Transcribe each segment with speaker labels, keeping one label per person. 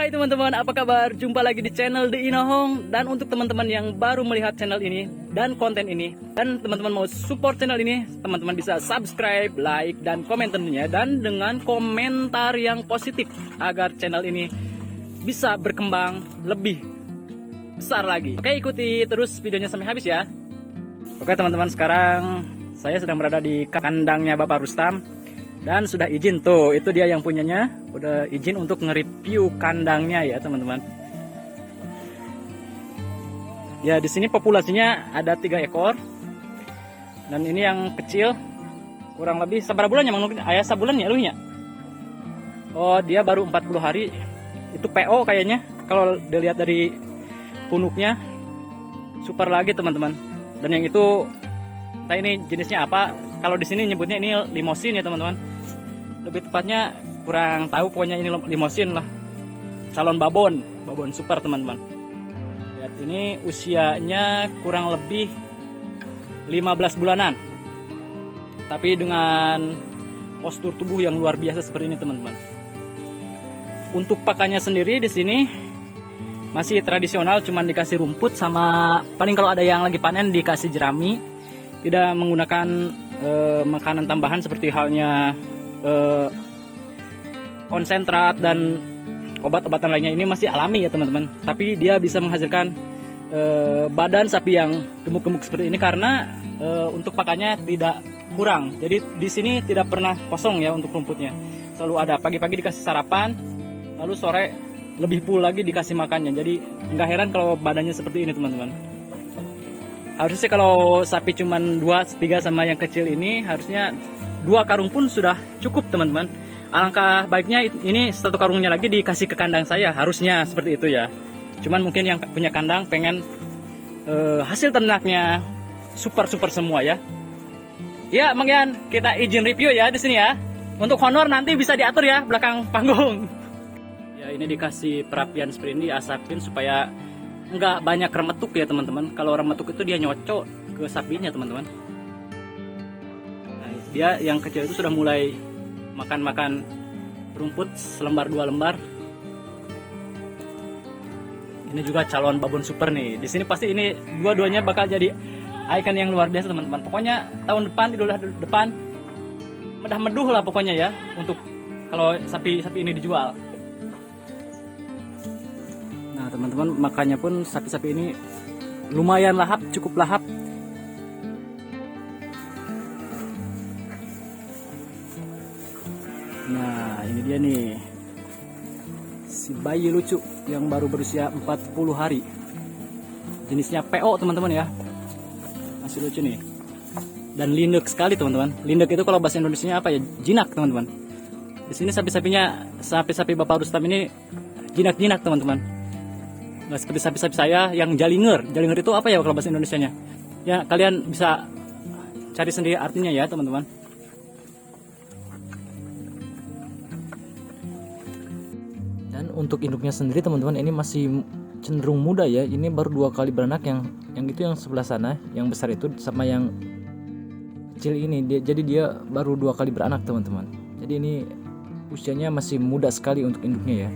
Speaker 1: Hai teman-teman, apa kabar? Jumpa lagi di channel The Inohong. Dan untuk teman-teman yang baru melihat channel ini dan konten ini, dan teman-teman mau support channel ini, teman-teman bisa subscribe, like, dan komen tentunya. Dan dengan komentar yang positif agar channel ini bisa berkembang lebih besar lagi. Oke, ikuti terus videonya sampai habis ya. Oke teman-teman, sekarang saya sedang berada di kandangnya Bapak Rustam. Dan sudah izin tuh, itu dia yang punyanya, udah izin untuk nge-review kandangnya ya teman-teman. Ya di sini populasinya ada 3 ekor. Dan ini yang kecil, kurang lebih seberapa bulannya mungkin ayah sebulan ya lunya. Oh dia baru 40 hari, itu PO kayaknya. Kalau dilihat dari punuknya, super lagi teman-teman. Dan yang itu, entah ini jenisnya apa. Kalau di sini nyebutnya ini limosin ya teman-teman. Lebih tepatnya kurang tahu, pokoknya ini limosin lah. Calon babon super teman-teman. Lihat ini usianya kurang lebih 15 bulanan. Tapi dengan postur tubuh yang luar biasa seperti ini teman-teman. Untuk pakannya sendiri di sini masih tradisional, cuman dikasih rumput sama paling kalau ada yang lagi panen dikasih jerami. Tidak menggunakan makanan tambahan seperti halnya konsentrat dan obat-obatan lainnya. Ini masih alami ya teman-teman, tapi dia bisa menghasilkan badan sapi yang gemuk-gemuk seperti ini karena untuk pakannya tidak kurang. Jadi di sini tidak pernah kosong ya untuk rumputnya, selalu ada. Pagi-pagi dikasih sarapan, lalu sore lebih full lagi dikasih makannya. Jadi nggak heran kalau badannya seperti ini teman-teman. Harusnya kalau sapi cuman 2-3 sama yang kecil ini, harusnya 2 karung pun sudah cukup teman-teman. Alangkah baiknya ini 1 karungnya lagi dikasih ke kandang saya, harusnya seperti itu ya. Cuman mungkin yang punya kandang pengen hasil ternaknya super semua ya. Ya Mang Yan, kita izin review ya di sini ya. Untuk honor nanti bisa diatur ya belakang panggung. Ya ini dikasih perapian seperti ini, diasapin supaya nggak banyak remetuk ya teman-teman. Kalau remetuk itu dia nyocok ke sapinya teman-teman. Nah, dia yang kecil itu sudah mulai makan rumput selembar 2 lembar. Ini juga calon babon super nih. Di sini pasti ini dua-duanya bakal jadi ikon yang luar biasa teman-teman. Pokoknya tahun depan, idul depan medah-meduh lah pokoknya ya untuk kalau sapi-sapi ini dijual. Nah teman-teman, makanya pun sapi-sapi ini lumayan lahap, cukup lahap. Nah ini dia nih, si bayi lucu yang baru berusia 40 hari. Jenisnya PO teman-teman ya, masih lucu nih. Dan lindek sekali teman-teman. Lindek itu kalau bahasa Indonesianya apa ya? Jinak teman-teman. Di sini sapi-sapinya, sapi-sapi Bapak Rustam ini jinak-jinak teman-teman. Nggak seperti sapi-sapi saya yang jalinger. Jalinger itu apa ya kalau bahasa Indonesianya? Ya kalian bisa cari sendiri artinya ya teman-teman. Dan untuk induknya sendiri teman-teman, ini masih cenderung muda ya. Ini baru 2 kali beranak, yang itu yang sebelah sana, yang besar itu sama yang kecil ini. Jadi dia baru 2 kali beranak teman-teman. Jadi ini usianya masih muda sekali untuk induknya ya.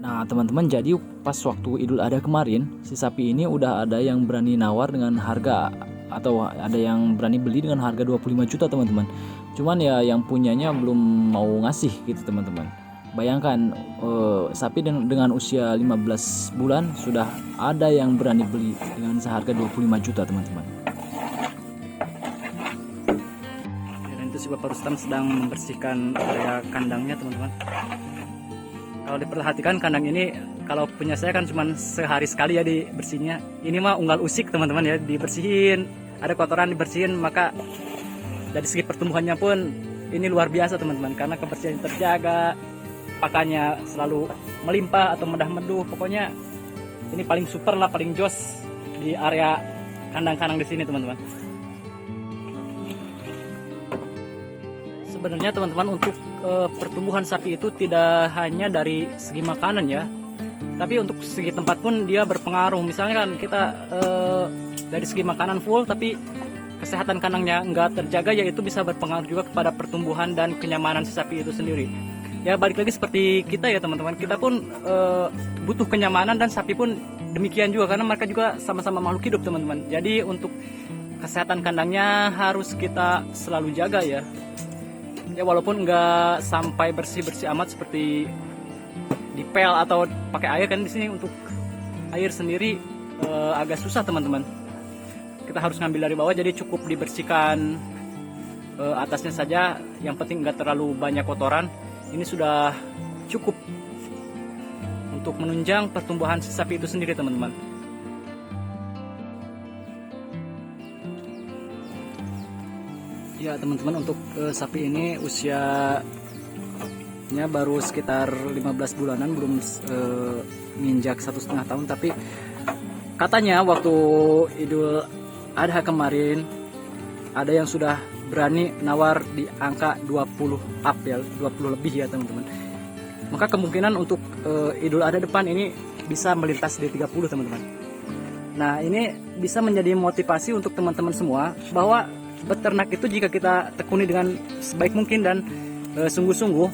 Speaker 1: Nah teman-teman, jadi pas waktu Idul Adha kemarin, si sapi ini udah ada yang berani nawar dengan harga, atau ada yang berani beli dengan harga 25 juta teman-teman. Cuman ya yang punyanya belum mau ngasih gitu teman-teman. Bayangkan sapi dengan usia 15 bulan sudah ada yang berani beli dengan seharga 25 juta teman-teman. Dan itu si Bapak Rustam sedang membersihkan area kandangnya teman-teman. Kalau diperhatikan kandang ini, kalau punya saya kan cuma sehari sekali ya dibersihinnya. Ini mah unggal usik teman-teman ya, dibersihin, ada kotoran dibersihin. Maka dari segi pertumbuhannya pun ini luar biasa teman-teman, karena kebersihan terjaga, pakannya selalu melimpah atau medah-meduh. Pokoknya ini paling super lah, paling jos di area kandang-kandang di sini teman-teman. Sebenarnya teman-teman, untuk pertumbuhan sapi itu tidak hanya dari segi makanan ya, tapi untuk segi tempat pun dia berpengaruh. Misalnya kan kita dari segi makanan full, tapi kesehatan kandangnya nggak terjaga, yaitu bisa berpengaruh juga kepada pertumbuhan dan kenyamanan si sapi itu sendiri. Ya balik lagi seperti kita ya teman-teman, kita pun butuh kenyamanan dan sapi pun demikian juga, karena mereka juga sama-sama makhluk hidup teman-teman. Jadi untuk kesehatan kandangnya harus kita selalu jaga ya. Ya walaupun nggak sampai bersih-bersih amat seperti dipel atau pakai air, kan di sini untuk air sendiri agak susah teman-teman. Kita harus ngambil dari bawah, jadi cukup dibersihkan atasnya saja. Yang penting nggak terlalu banyak kotoran. Ini sudah cukup untuk menunjang pertumbuhan si sapi itu sendiri teman-teman. Ya teman-teman, untuk sapi ini usianya baru sekitar 15 bulanan, belum menginjak 1,5 tahun. Tapi katanya waktu Idul Adha kemarin ada yang sudah berani nawar di angka 20 up ya, 20 lebih ya teman-teman. Maka kemungkinan untuk Idul Adha depan ini bisa melintas di 30 teman-teman. Nah ini bisa menjadi motivasi untuk teman-teman semua bahwa beternak itu jika kita tekuni dengan sebaik mungkin dan sungguh-sungguh,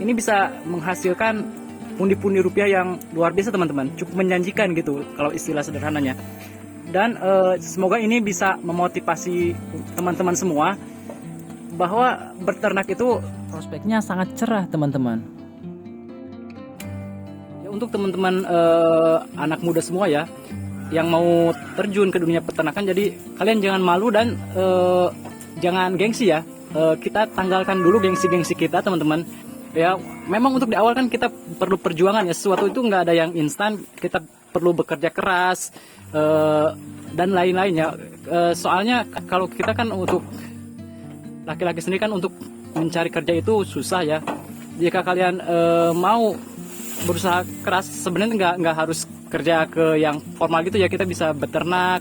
Speaker 1: ini bisa menghasilkan pundi-pundi rupiah yang luar biasa teman-teman, cukup menjanjikan gitu kalau istilah sederhananya. Dan semoga ini bisa memotivasi teman-teman semua bahwa beternak itu prospeknya sangat cerah teman-teman. Ya, untuk teman-teman anak muda semua ya yang mau terjun ke dunia peternakan, jadi kalian jangan malu dan jangan gengsi ya. Kita tanggalkan dulu gengsi-gengsi kita teman-teman. Ya memang untuk di awal kan kita perlu perjuangan ya, sesuatu itu nggak ada yang instan, kita perlu bekerja keras dan lain-lainnya. Soalnya kalau kita kan untuk laki-laki sendiri kan untuk mencari kerja itu susah ya. Jika kalian mau berusaha keras, sebenarnya nggak harus kerja ke yang formal gitu ya, kita bisa beternak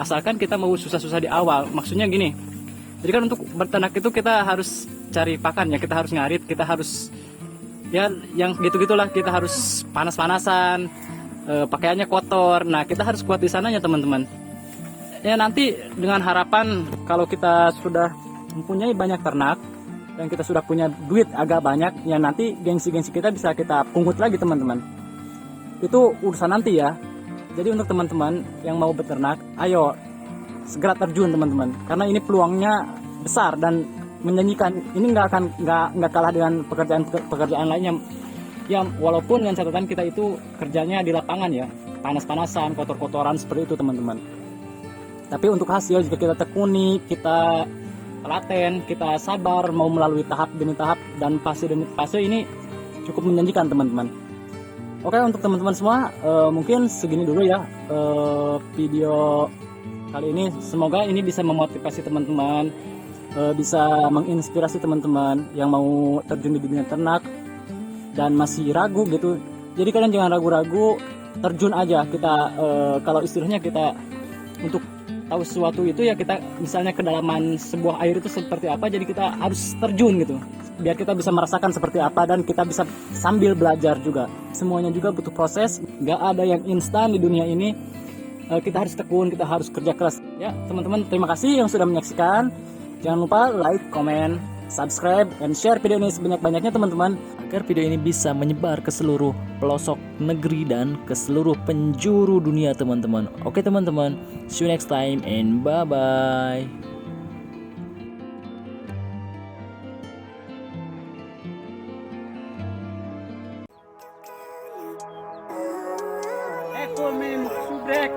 Speaker 1: asalkan kita mau susah-susah di awal. Maksudnya gini, jadi kan untuk beternak itu kita harus cari pakan ya, kita harus ngarit, kita harus ya yang gitu-gitulah, kita harus panas-panasan, pakaiannya kotor. Nah kita harus kuat di sananya teman-teman. Ya nanti dengan harapan kalau kita sudah mempunyai banyak ternak dan kita sudah punya duit agak banyak, ya nanti gengsi-gengsi kita bisa kita pungut lagi teman-teman. Itu urusan nanti ya. Jadi untuk teman-teman yang mau beternak, ayo segera terjun teman-teman, karena ini peluangnya besar dan menjanjikan. Ini nggak kalah dengan pekerjaan lainnya. Ya walaupun dengan catatan kita itu kerjanya di lapangan ya, panas-panasan, kotor-kotoran seperti itu teman-teman. Tapi untuk hasil jika kita tekuni, kita telaten, kita sabar mau melalui tahap demi tahap dan fase demi fase, ini cukup menjanjikan teman-teman. Oke, untuk teman-teman semua mungkin segini dulu ya video kali ini. Semoga ini bisa memotivasi teman-teman, bisa menginspirasi teman-teman yang mau terjun di dunia ternak dan masih ragu gitu. Jadi kalian jangan ragu-ragu, terjun aja. Kita kalau istilahnya kita untuk tahu sesuatu itu ya, kita misalnya kedalaman sebuah air itu seperti apa, jadi kita harus terjun gitu biar kita bisa merasakan seperti apa dan kita bisa sambil belajar juga. Semuanya juga butuh proses, nggak ada yang instan di dunia ini. Kita harus tekun, kita harus kerja keras ya teman-teman. Terima kasih yang sudah menyaksikan. Jangan lupa like, comment, subscribe, dan share video ini sebanyak-banyaknya teman-teman, agar video ini bisa menyebar ke seluruh pelosok negeri dan ke seluruh penjuru dunia teman-teman. Oke teman-teman, see you next time and bye-bye. Eko men subrek.